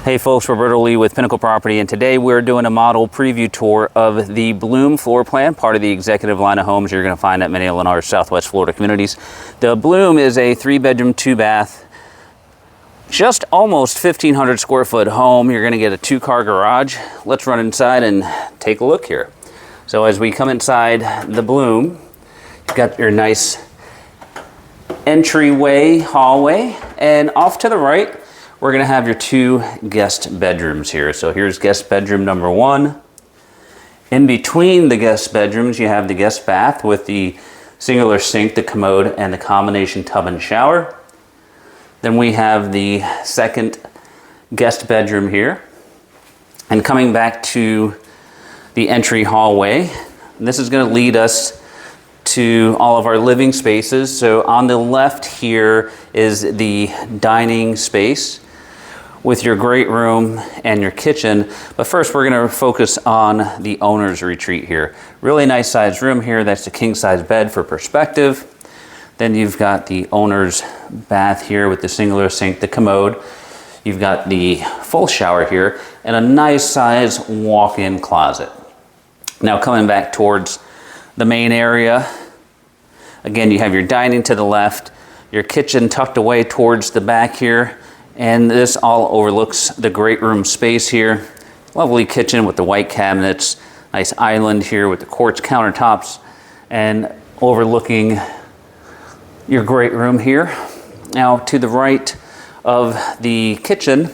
Hey folks, Roberto Lee with Pinnacle Property, and today we're doing a model preview tour of the Bloom floor plan, part of the executive line of homes you're going to find at many of Lennar's Southwest Florida communities. The Bloom is a 3-bedroom, 2-bath, just almost 1,500 square foot home. You're going to get a 2-car garage. Let's run inside and take a look here. So as we come inside the Bloom, you've got your nice entryway, hallway, and off to the right, we're going to have your 2 guest bedrooms here. So here's guest bedroom number 1. In between the guest bedrooms, you have the guest bath with the singular sink, the commode, and the combination tub and shower. Then we have the second guest bedroom here. And coming back to the entry hallway, this is going to lead us to all of our living spaces. So on the left here is the dining space with your great room and your kitchen. But first we're gonna focus on the owner's retreat here. Really nice sized room here. That's the king size bed for perspective. Then you've got the owner's bath here with the singular sink, the commode. You've got the full shower here and a nice size walk-in closet. Now coming back towards the main area, again, you have your dining to the left, your kitchen tucked away towards the back here, and this all overlooks the great room space here. Lovely kitchen with the white cabinets, nice island here with the quartz countertops, and overlooking your great room here. Now to the right of the kitchen,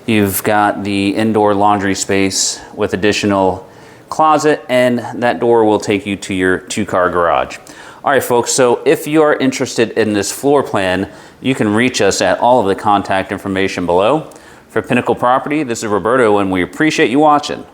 you've got the indoor laundry space with additional closet, and that door will take you to your 2-car garage. All right, folks, so if you are interested in this floor plan, you can reach us at all of the contact information below. For Pinnacle Property, this is Roberto, and we appreciate you watching.